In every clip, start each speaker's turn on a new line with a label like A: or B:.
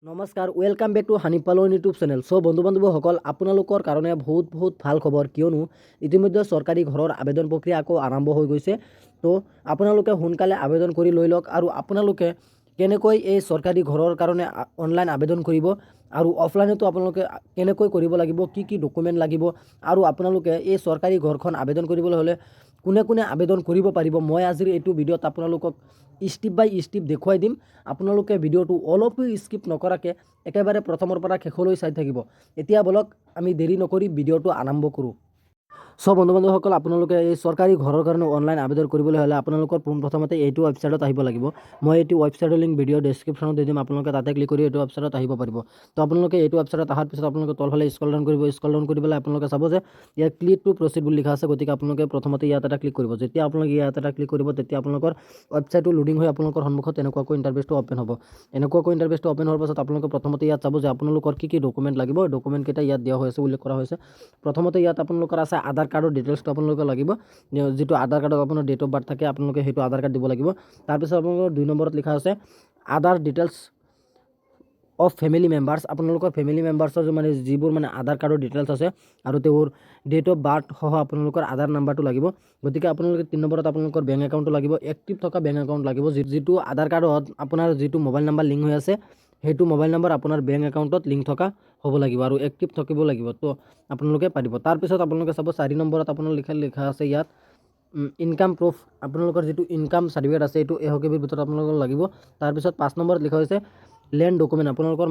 A: নমস্কাৰ welcome back to হানিপালন YouTube channel. বন্ধু বান্ধৱীসকল, আপোনালোকৰ কাৰণে বহুত ভাল খবৰ, কিয়নো ইতিমধ্যে চৰকাৰী ঘৰৰ আবেদন প্ৰক্ৰিয়া আকৌ আৰম্ভ হৈ গৈছে। তো আপোনালোকে সোনকালে আবেদন কৰি লৈ লওক। আৰু আপোনালোকে কেনেকৈ এই চৰকাৰী ঘৰৰ কাৰণে অনলাইন আবেদন কৰিব আৰু অফলাইনতো আপোনালোকে কেনেকৈ কৰিব লাগিব, কি কি ডকুমেণ্ট লাগিব, আৰু আপোনালোকে এই চৰকাৰী ঘৰখন আবেদন কৰিবলৈ হ'লে কোনে কোনে আবেদন কৰিব পাৰিব, মই আজিৰ এইটো ভিডিঅ'ত আপোনালোকক ষ্টেপ বাই ষ্টেপ দেখুৱাই দিম। আপোনালোকে ভিডিঅ'টো অলপো স্কিপ নকৰাকৈ একেবাৰে প্ৰথমৰ পৰা শেষলৈ চাই থাকিব। এতিয়া বলক আমি দেৰি নকৰি ভিডিঅ'টো আৰম্ভ কৰোঁ। বন্ধু বান্ধৱীসকল, আপোনালোকে এই চৰকাৰী ঘৰৰ কাৰণে অনলাইন আবেদন কৰিবলৈ হ'লে আপোনালোকৰ পোনপ্ৰথমতে এইটো ৱেবছাইটত আহিব লাগিব। মই এইটো ৱেবছাইটৰ লিংক ভিডিঅ' ডেছক্ৰিপশ্যনত দি দিম, আপোনালোকে তাতে ক্লিক কৰি এইটো ৱেবছাইটত আহিব পাৰিব। তো আপোনালোকে এইটো ৱেবছাইটত অহাৰ পিছত আপোনালোকে তলফালে স্ক্ৰল ডাউন কৰিব। স্ক্ৰল ডাউন কৰি পেলাই আপোনালোকে চাব যে ইয়াত ক্লিক টু প্ৰচিড বুলি লিখা আছে, গতিকে আপোনালোকে প্ৰথমতে ইয়াত এটা ক্লিক কৰিব। যেতিয়া আপোনালোকে ইয়াত এটা ক্লিক কৰিব, তেতিয়া আপোনালোকৰ ৱেবছাইটটো লোডিং হৈ আপোনালোকৰ সন্মুখত এনেকুৱাকৈ ইণ্টাৰফেচটো অ'পেন হ'ব। এনেকুৱাকৈ ইণ্টাৰফেচটো অ'পেন হোৱাৰ পাছত আপোনালোকে প্ৰথমতে ইয়াত চাব যে আপোনালোকৰ কি ডকুমেণ্ট লাগিব, ডকুমেণ্টকেইটা ইয়াত দিয়া হৈছে, উল্লেখ কৰা হৈছে। প্ৰথমতে ইয়াত আপোনালোকৰ আছে আধাৰ কাৰ্ডৰ ডিটেইলছটো আপোনালোকে লাগিব, যিটো আধাৰ কাৰ্ডত আপোনাৰ ডেট অফ বাৰ্থ থাকে, আপোনালোকে সেইটো আধাৰ কাৰ্ড দিব লাগিব। তাৰপিছত আপোনালোকৰ 2 নম্বৰত লিখা আছে আধাৰ ডিটেইলছ অফ ফেমিলি মেম্বাৰ্ছ। আপোনালোকৰ ফেমিলি মেম্বাৰ্ছৰ মানে যিবোৰ মানে আধাৰ কাৰ্ডৰ ডিটেইলছ আছে আৰু তেওঁৰ ডেট অফ বাৰ্থ সহ আপোনালোকৰ আধাৰ নাম্বাৰটো লাগিব। গতিকে আপোনালোকে 3 নম্বৰত আপোনালোকৰ বেংক একাউণ্টটো লাগিব, এক্টিভ থকা বেংক একাউণ্ট লাগিব, যিটো আধাৰ কাৰ্ডত আপোনাৰ যিটো মোবাইল নাম্বাৰ লিংক হৈ আছে সেইটো মোবাইল নাম্বাৰ আপোনাৰ বেংক একাউণ্টত লিংক থকা হ'ব লাগিব আৰু এক্টিভ থাকিব লাগিব। তো আপোনালোকে পাৰিব। তাৰপিছত আপোনালোকে চাব 4 নম্বৰত আপোনাৰ লিখা আছে ইয়াত ইনকাম প্ৰুফ। আপোনালোকৰ যিটো ইনকাম চাৰ্টিফিকেট আছে এইটো এহকেবিৰ ভিতৰত আপোনালোকৰ লাগিব। তাৰপিছত 5 নম্বৰত লিখা হৈছে লেণ্ড ডকুমেণ্ট। আপোনালোকৰ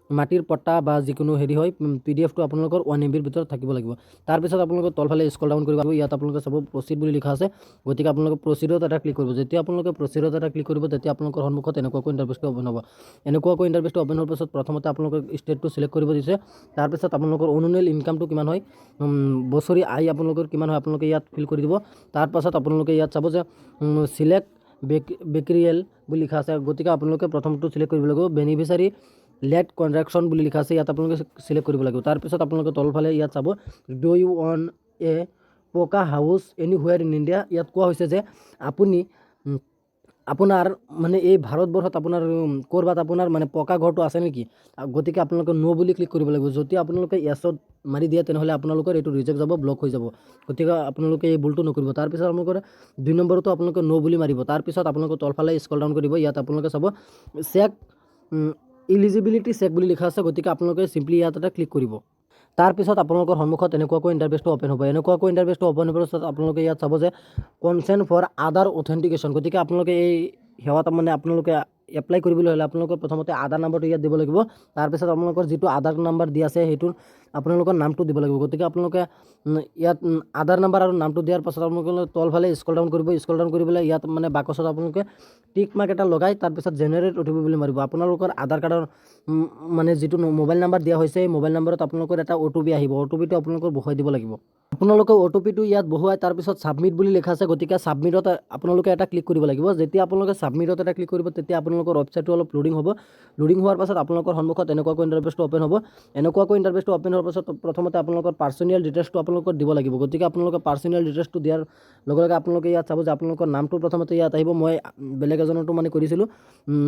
A: মাটিৰ পট্টা বা যিকোনো হেৰি হয় PDF-টো আপোনালোকৰ 1 MB ভিতৰত থাকিব লাগিব। তাৰপিছত আপোনালোকে তলফালে স্ক্ৰল ডাউন কৰিব। ইয়াত আপোনালোকে চাব প্ৰচিড বুলি লিখা আছে, গতিকে আপোনালোকে প্ৰচিডত এটা ক্লিক কৰিব। যেতিয়া আপোনালোকে প্ৰচিডত এটা ক্লিক কৰিব, তেতিয়া আপোনালোকৰ সন্মুখত এনেকুৱাকৈ ইণ্টাৰফেচটো অ'পেন হ'ব। এনেকুৱাকৈ ইণ্টাৰফেচটো অ'পেন হোৱাৰ পাছত প্ৰথমতে আপোনালোকক ষ্টেটটো চিলেক্ট কৰিব দিছে। তাৰপিছত আপোনালোকৰ অনুৱেল ইনকামটো কিমান হয়, বছৰি আয় আপোনালোকৰ কিমান হয়, আপোনালোকে ইয়াত ফিল কৰি দিব। তাৰপাছত আপোনালোকে ইয়াত চাব যে চিলেক্ট বেক্ৰিয়েল বুলি লিখা আছে, গতিকে আপোনালোকে প্ৰথমটো চিলেক্ট কৰিব লাগিব। বেনিফিচাৰী লেট কনষ্ট্ৰাকশ্যন বুলি লিখা আছে, ইয়াত আপোনালোকে চিলেক্ট কৰিব লাগিব। তাৰপিছত আপোনালোকে তলফালে ইয়াত চাব ডু ইউ অন এ পকা হাউচ এনিহুৱেৰ ইন ইণ্ডিয়া। ইয়াত কোৱা হৈছে যে আপুনি আপোনাৰ মানে এই ভাৰতবৰ্ষত আপোনাৰ ক'ৰবাত আপোনাৰ মানে পকা ঘৰটো আছে নেকি, গতিকে আপোনালোকে ন' বুলি ক্লিক কৰিব লাগিব। যদি আপোনালোকে য়েছত মাৰি দিয়ে তেনেহ'লে আপোনালোকৰ এইটো ৰিজেক্ট যাব, ব্লক হৈ যাব, গতিকে আপোনালোকে এই ভুলটো নকৰিব। তাৰপিছত আপোনালোকৰ 2 নম্বৰতো আপোনালোকে ন' বুলি মাৰিব। তাৰপিছত আপোনালোকে তলফালে স্ক্ৰল ডাউন কৰিব। ইয়াত আপোনালোকে চাব চেক ইলিজিবিলিটি চেক বুলি লিখা আছে, গতিকে আপোনালোকে চিম্পলি ইয়াত এটা ক্লিক কৰিব। তাৰপিছত আপোনালোকৰ সন্মুখত এনেকুৱাকৈ ইণ্টাৰফেচটো অ'পেন হ'ব। এনেকুৱাকৈ ইণ্টাৰফেচটো অ'পেন হোৱাৰ পাছত আপোনালোকে ইয়াত চাব যে কনচেণ্ট ফৰ আধাৰ অথেণ্টিকেশ্যন। গতিকে আপোনালোকে এই সেৱাত মানে আপোনালোকে এপ্লাই কৰিবলৈ হ'লে আপোনালোকৰ প্ৰথমতে আধাৰ নাম্বাৰটো ইয়াত দিব লাগিব। তাৰপিছত আপোনালোকৰ যিটো আধাৰ নাম্বাৰ দিয়া আছে সেইটোৰ আপোনালোকৰ নামটো দিব লাগিব। গতিকে আপোনালোকে ইয়াত আধাৰ নাম্বাৰ আৰু নামটো দিয়াৰ পাছত আপোনালোকে তলফালে স্ক্ৰল ডাউন কৰিব। স্ক্ৰল ডাউন কৰি পেলাই ইয়াত মানে বাকচত আপোনালোকে টিক মাৰ্ক এটা লগাই তাৰপিছত জেনেৰেট OTP বুলি মাৰিব। আপোনালোকৰ আধাৰ কাৰ্ডৰ মানে যিটো মোবাইল নাম্বাৰ দিয়া হৈছে এই মোবাইল নাম্বাৰত আপোনালোকৰ এটা OTP আহিব। OTPটো আপোনালোকৰ বহুৱাই দিব লাগিব। আপোনালোকে OTPটো ইয়াত বহুৱাই তাৰপিছত ছাবমিট বুলি লিখা আছে, গতিকে ছাবমিটত আপোনালোকে এটা ক্লিক কৰিব লাগিব। যেতিয়া আপোনালোকে ছাবমিটত এটা ক্লিক কৰিব, তেতিয়া আপোনালোকৰ ৱেবছাইটটো অলপ লোডিং হ'ব। লোডিং হোৱাৰ পাছত আপোনালোকৰ সন্মুখত এনেকুৱাকৈ ইণ্টাৰফেচটো অ'পেন হ'ব। এনেকুৱাকৈ ইণ্টাৰফেচটো অ'পেন হোৱাৰ পাছত প্ৰথমতে আপোনালোকৰ পাৰ্চনেল ডিটেইলছটো আপোনালোকৰ দিব লাগিব। গতিকে আপোনালোকে পাৰ্চনেল ডিটেইলছটো দিয়াৰ লগে লগে আপোনালোকে ইয়াত চাব যে আপোনালোকৰ নামটো প্ৰথমতে ইয়াত আহিব। মই বেলেগ এজনৰটো মানে কৰিছিলোঁ,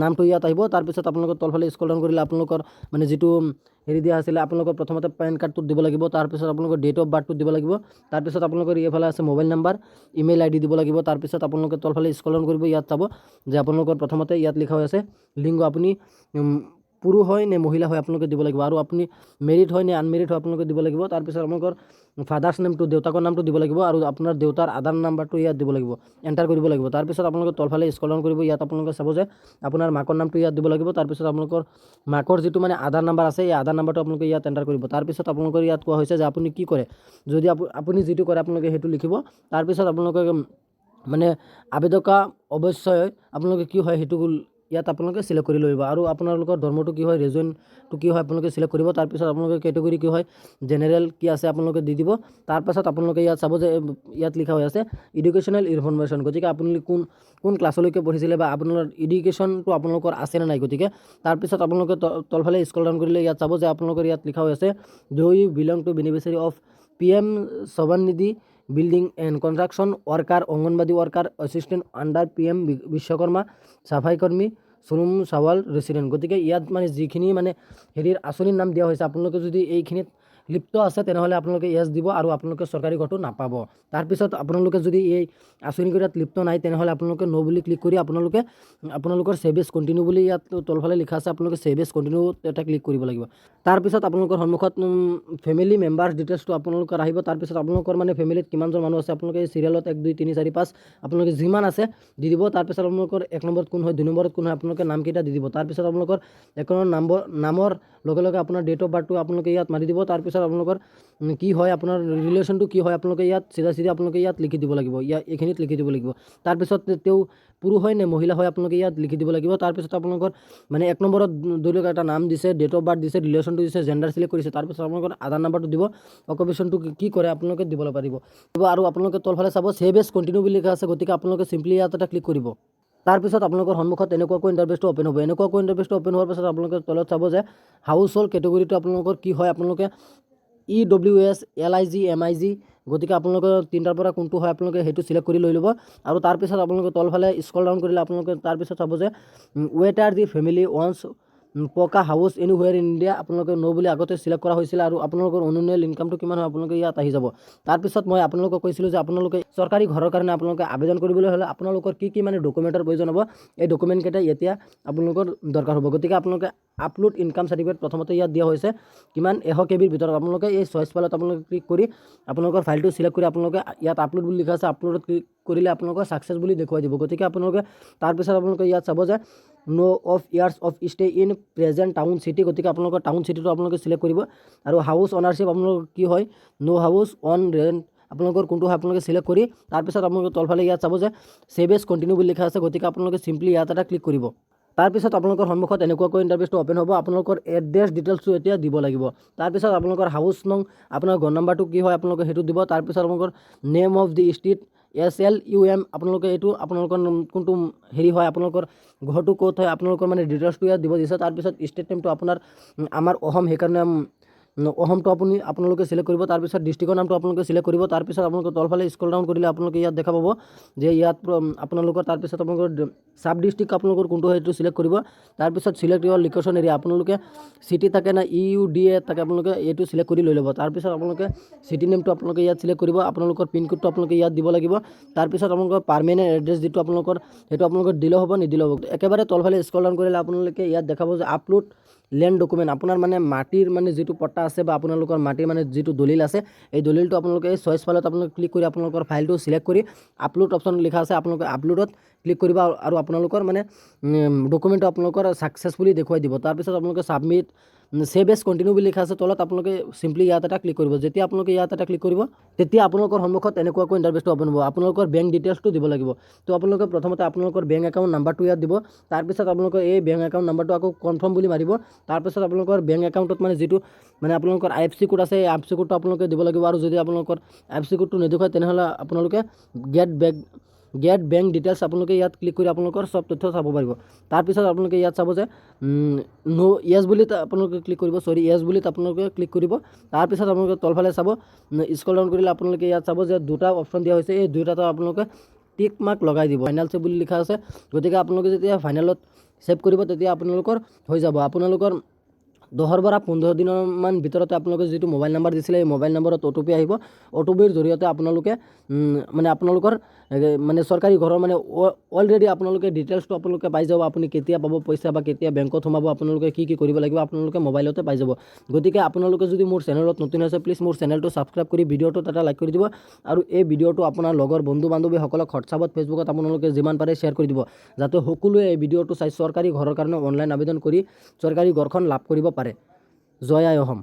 A: নামটো ইয়াত আহিব। তাৰপিছত আপোনালোকৰ তলফালে স্ক্ৰল ডাউন কৰিলে আপোনালোকৰ মানে যিটো হেৰি দিয়া আছিলে আপোনালোকৰ প্ৰথমতে পেন কাৰ্ডটো দিব লাগিব। তাৰপিছত আপোনালোকৰ ডেট অফ বাৰ্থটো দিব লাগিব। তাৰপিছত আপোনালোকৰ এইফালে আছে মোবাইল নাম্বাৰ, ইমেইল ID দিব লাগিব। তাৰপিছত আপোনালোকে তলফালে স্ক্ৰল ডাউন কৰিব। ইয়াত চাব যে আপোনালোকৰ প্ৰথমতে ইয়াত লিখা হৈ আছে লিংগ, আপুনি পুৰুষ হয় নে মহিলা হয় আপোনালোকে দিব লাগিব, আৰু আপুনি মেৰিড হয় নে আনমেৰিড হয় আপোনালোকে দিব লাগিব। তাৰপিছত আপোনালোকৰ ফাদাৰ্ছ নেমটো, দেউতাকৰ নামটো দিব লাগিব, আৰু আপোনাৰ দেউতাৰ আধাৰ নাম্বাৰটো ইয়াত দিব লাগিব, এণ্টাৰ কৰিব লাগিব। তাৰপিছত আপোনালোকে তলফালে স্ক্ৰল ডাউন কৰিব। ইয়াত আপোনালোকে চাব যে আপোনাৰ মাকৰ নামটো ইয়াত দিব লাগিব। তাৰপিছত আপোনালোকৰ মাকৰ যিটো মানে আধাৰ নাম্বাৰ আছে এই আধাৰ নাম্বাৰটো আপোনালোকে ইয়াত এণ্টাৰ কৰিব। তাৰপিছত আপোনালোকৰ ইয়াত কোৱা হৈছে যে আপুনি কি কৰে, যদি আপুনি যিটো কৰে আপোনালোকে সেইটো লিখিব। তাৰপিছত আপোনালোকে মানে আবেদকা অৱশ্যই আপোনালোকে কি হয় সেইটো ইয়াত আপোনালোকে চিলেক্ট কৰি লৈ আহিব, আৰু আপোনালোকৰ ধৰ্মটো কি হয়, ৰিজনটো কি হয় আপোনালোকে চিলেক্ট কৰিব। তাৰপিছত আপোনালোকে কেটেগৰী কি হয়, জেনেৰেল কি আছে আপোনালোকে দি দিব। তাৰপাছত আপোনালোকে ইয়াত চাব যে ইয়াত লিখা হৈ আছে এডুকেশ্যনেল ইনফৰমেশ্যন, গতিকে আপুনি কোন ক্লাছলৈকে পঢ়িছিলে বা আপোনাৰ এডুকেশ্যনটো আপোনালোকৰ আছে নে নাই। গতিকে তাৰপিছত আপোনালোকে তলফালে স্ক্ৰল ডাউন কৰিলে ইয়াত চাব যে আপোনালোকৰ ইয়াত লিখা হৈ আছে do you belong to beneficiary of PM Svanidhi building and construction worker, anganwadi worker, assistant under PM Vishwakarma, safai karmi, Sonam চাৱাল resident. গতিকে ইয়াত মানে যিখিনি মানে হেৰিৰ আঁচনিৰ নাম দিয়া হৈছে, আপোনালোকে যদি এইখিনিত লিপ্ত আছে তেনেহ'লে আপোনালোকে য়েছ দিব আৰু আপোনালোকে চৰকাৰী ঘৰটো নাপাব। তাৰপিছত আপোনালোকে যদি এই আঁচনিকেইটাত লিপ্ত নাই তেনেহ'লে আপোনালোকে ন' বুলি ক্লিক কৰি আপোনালোকৰ ছেভ এজ কণ্টিনিউ বুলি ইয়াত তলফালে লিখা আছে, আপোনালোকে ছেভ এজ কণ্টিনিউ এটা ক্লিক কৰিব লাগিব। তাৰপিছত আপোনালোকৰ সন্মুখত ফেমিলি মেম্বাৰ্ছ ডিটেইলছটো আপোনালোকৰ আহিব। তাৰপিছত আপোনালোকৰ মানে ফেমিলিত কিমানজন মানুহ আছে আপোনালোকে এই চিৰিয়েলত 1 2 3 4 5 আপোনালোকে যিমান আছে দি দিব। তাৰপিছত আপোনালোকৰ 1 নম্বৰত কোন হয়, 2 নম্বৰত কোন হয়, আপোনালোকে নামকেইটা দি দিব। তাৰপিছত আপোনালোকৰ একাউণ্টৰ নামৰ লগে লগে আপোনাৰ ডেট অফ বাৰ্থটো আপোনালোকে ইয়াত মাৰি দিব। তাৰপিছত আপোনালোকৰ কি হয়, আপোনাৰ ৰিলেশ্যনটো কি হয় আপোনালোকে ইয়াত চিধা আপোনালোকে ইয়াত লিখি দিব লাগিব, এইখিনিত লিখি দিব লাগিব। তাৰপিছত তেওঁ পুৰুষ হয় নে মহিলা হয় আপোনালোকে ইয়াত লিখি দিব লাগিব। তাৰপিছত আপোনালোকৰ মানে 1 নম্বৰত ধৰি লওক এটা নাম দিছে, ডেট অফ বাৰ্থ দিছে, ৰিলেশ্যনটো দিছে, জেণ্ডাৰ চিলেক্ট কৰিছে। তাৰপিছত আপোনালোকৰ আধাৰ নাম্বাৰটো দিব, অকুপেশ্যনটো কি কৰে আপোনালোকে দিবলৈ পাৰিব। আৰু আপোনালোকে তলফালে চাব ছেভ এজ কণ্টিনিউ বুলি লিখা আছে, গতিকে আপোনালোকে চিম্পলি ইয়াত এটা ক্লিক কৰিব। তাৰপিছত আপোনালোকৰ সন্মুখত এনেকুৱাকৈ ইণ্টাৰফেচটো অ'পেন হ'ব। এনেকুৱাকৈ ইণ্টাৰফেচটো অ'পেন হোৱাৰ পাছত আপোনালোকে তলত চাব যে হাউচ হোল্ড কেটেগৰীটো আপোনালোকৰ কি হয়, আপোনালোকে EWS LIG MIG, গতিকে আপোনালোকে 3টাৰ পৰা কোনটো হয় আপোনালোকে সেইটো চিলেক্ট কৰি লৈ ল'ব। আৰু তাৰপিছত আপোনালোকে তলফালে স্ক্ৰল ডাউন কৰিলে আপোনালোকে তাৰপিছত চাব যে ৱেটাৰ দি ফেমিলি ওৱান্স পকা হাউচ এনিহুৱেৰ ইন ইণ্ডিয়া, আপোনালোকে ন' বুলি আগতে চিলেক্ট কৰা হৈছিলে। আৰু আপোনালোকৰ অনুন্নয়ন ইনকামটো কিমান হয় আপোনালোকে ইয়াত আহি যাব। তাৰপিছত মই আপোনালোকক কৈছিলোঁ যে আপোনালোকে চৰকাৰী ঘৰৰ কাৰণে আপোনালোকে আবেদন কৰিবলৈ হ'লে আপোনালোকৰ কি মানে ডকুমেণ্টৰ প্ৰয়োজন হ'ব, এই ডকুমেণ্টকেইটা এতিয়া আপোনালোকৰ দৰকাৰ হ'ব। গতিকে আপোনালোকে আপলোড ইনকাম চাৰ্টিফিকেট প্ৰথমতে ইয়াত দিয়া হৈছে কিমান 100 KB ভিতৰত। আপোনালোকে এই চইচ ফাইলত আপোনালোকে ক্লিক কৰি আপোনালোকৰ ফাইলটো চিলেক্ট কৰি আপোনালোকে ইয়াত আপলোড বুলি লিখা আছে, আপলোডত ক্লিক কৰিলে আপোনালোকৰ ছাকচেছ বুলি দেখুৱাই দিব। গতিকে আপোনালোকে তাৰপিছত আপোনালোকে ইয়াত চাব যে no' of years of stay in present town city, গতিকে আপোনালোকৰ টাউন চিটিটো আপোনালোকে চিলেক্ট কৰিব। আৰু হাউচ অনাৰশ্বিপ আপোনালোকৰ কি হয়, ন' হাউচ অন ৰেণ্ট আপোনালোকৰ কোনটো হয় আপোনালোকে চিলেক্ট কৰি তাৰপিছত আপোনালোকে তলফালে ইয়াত চাব যে ছেভ এজ কণ্টিনিউ বুলি লিখা আছে, গতিকে আপোনালোকে চিম্পলি ইয়াত এটা ক্লিক কৰিব। তাৰপিছত আপোনালোকৰ সন্মুখত এনেকুৱাকৈ ইণ্টাৰফেচটো অ'পেন হ'ব। আপোনালোকৰ এড্ৰেছ ডিটেইলছটো এতিয়া দিব লাগিব। তাৰপিছত আপোনালোকৰ হাউচ নং, আপোনাৰ ঘৰ নাম্বাৰটো কি হয় আপোনালোকে সেইটো দিব। তাৰপিছত আপোনালোকৰ name of the street SLUM, আপোনালোকে এইটো আপোনালোকৰ কোনটো হেৰি হয়, আপোনালোকৰ ঘৰটো ক'ত হয় আপোনালোকৰ মানে ডিটেইলছটো ইয়াত দিব দিছে। তাৰপিছত ষ্টেট নেমটো আমাৰ অসম, সেইকাৰণে অসমটো আপোনালোকে চিলেক্ট কৰিব। তাৰপিছত ডিষ্ট্ৰিক্টৰ নামটো আপোনালোকে চিলেক্ট কৰিব। তাৰপিছত আপোনালোকে তলফালে স্ক্ৰল ডাউন কৰিলে আপোনালোকে ইয়াত দেখা পাব যে ইয়াত আপোনালোকৰ তাৰপিছত আপোনালোকৰ চাব ডিষ্ট্ৰিক্ট আপোনালোকৰ কোনটো হয় সেইটো চিলেক্ট কৰিব। তাৰপিছত চিলেক্ট ইউৰ লোকেশ্যন এৰিয়া, আপোনালোকে চিটি থাকে না EUDA থাকে আপোনালোকে এইটো চিলেক্ট কৰি লৈ ল'ব। তাৰপিছত আপোনালোকে চিটি নেমটো আপোনালোকে ইয়াত চিলেক্ট কৰিব। আপোনালোকৰ পিনক'ডটো আপোনালোকে ইয়াত দিব লাগিব। তাৰপিছত আপোনালোকৰ পাৰ্মানেণ্ট এড্ৰেছ যিটো আপোনালোকৰ সেইটো আপোনালোকৰ দিলেও হ'ব নিদিলেও হ'ব। একেবাৰে তলফালে স্ক্ৰল ডাউন কৰিলে আপোনালোকে ইয়াত দেখাব যে আপলোড লেণ্ড ডকুমেণ্ট, আপোনাৰ মানে মাটিৰ মানে যিটো পট্টা আছে বা আপোনালোকৰ মাটিৰ মানে যিটো দলিল আছে, এই দলিলটো আপোনালোকে এই চইচ ফাইলত আপোনালোকে ক্লিক কৰি আপোনালোকৰ ফাইলটো চিলেক্ট কৰি আপলোড অপশ্যন লিখা আছে, আপোনালোকে আপলোডত ক্লিক কৰিব আৰু আপোনালোকৰ মানে ডকুমেণ্টটো আপোনালোকৰ ছাকচেছফুলি দেখুৱাই দিব। তাৰপিছত আপোনালোকে ছাবমিট ছেভ এজ কণ্টিনিউ বুলি লিখা আছে তলত, আপোনালোকে চিম্পলি ইয়াত এটা ক্লিক কৰিব। যেতিয়া আপোনালোকে ইয়াত এটা ক্লিক কৰিব তেতিয়া আপোনালোকৰ সন্মুখত এনেকুৱাকৈ ইণ্টাৰফেচটো অ'পেন হ'ব। আপোনালোকৰ বেংক ডিটেইলছটো দিব লাগিব। তো আপোনালোকে প্ৰথমতে আপোনালোকৰ বেংক একাউণ্ট নাম্বাৰটো ইয়াত দিব। তাৰপিছত আপোনালোকৰ এই বেংক একাউণ্ট নাম্বাৰটো আকৌ কনফাৰ্ম বুলি মাৰিব। তাৰপিছত আপোনালোকৰ বেংক একাউণ্টত মানে যিটো মানে আপোনালোকৰ IFSC কোড আছে, এই IFSC কোডটো আপোনালোকে দিব লাগিব। আৰু যদি আপোনালোকৰ IFSC কোডটো নেদেখুৱায় তেনেহ'লে আপোনালোকে গেট বেংক ডিটেইলছ আপোনালোকে ইয়াত ক্লিক কৰি আপোনালোকৰ চব তথ্য চাব পাৰিব। তাৰপিছত আপোনালোকে ইয়াত চাব যে য়েছ বুলি আপোনালোকে ক্লিক কৰিব, য়েছ বুলি আপোনালোকে ক্লিক কৰিব। তাৰপিছত আপোনালোকে তলফালে চাব স্ক্ৰল ডাউন কৰিলে আপোনালোকে ইয়াত চাব যে দুটা অপশ্যন দিয়া হৈছে, এই দুটাটো আপোনালোকে টিক মাৰ্ক লগাই দিব। ফাইনেল ছেভ বুলি লিখা আছে, গতিকে আপোনালোকে যেতিয়া ফাইনেলত ছেভ কৰিব তেতিয়া আপোনালোকৰ হৈ যাব। আপোনালোকৰ 10ৰ পৰা 15 দিনমান ভিতৰতে আপোনালোকে যিটো মোবাইল নাম্বাৰ দিছিলে এই মোবাইল নাম্বাৰত OTP আহিব। OTPৰ জৰিয়তে আপোনালোকে মানে আপোনালোকৰ মানে চৰকাৰী ঘৰৰ মানে অলৰেডি আপোনালোকে ডিটেইলছটো আপোনালোকে পাই যাব। আপুনি কেতিয়া পাব পইচা বা কেতিয়া বেংকত সোমাব, আপোনালোকে কি কৰিব লাগিব আপোনালোকে মোবাইলতে পাই যাব। গতিকে আপোনালোকে যদি মোৰ চেনেলত নতুন আছে প্লিজ মোৰ চেনেলটো ছাবস্ক্ৰাইব কৰি ভিডিঅ'টোত এটা লাইক কৰি দিব। আৰু এই ভিডিঅ'টো আপোনাৰ লগৰ বন্ধু বান্ধৱীসকলক হোৱাটছআপত ফেচবুকত আপোনালোকে যিমান পাৰে শ্বেয়াৰ কৰি দিব, যাতে সকলোৱে এই ভিডিঅ'টো চাই চৰকাৰী ঘৰৰ কাৰণে অনলাইন আবেদন কৰি চৰকাৰী ঘৰখন লাভ কৰিব পাৰে। জয় আই অসম।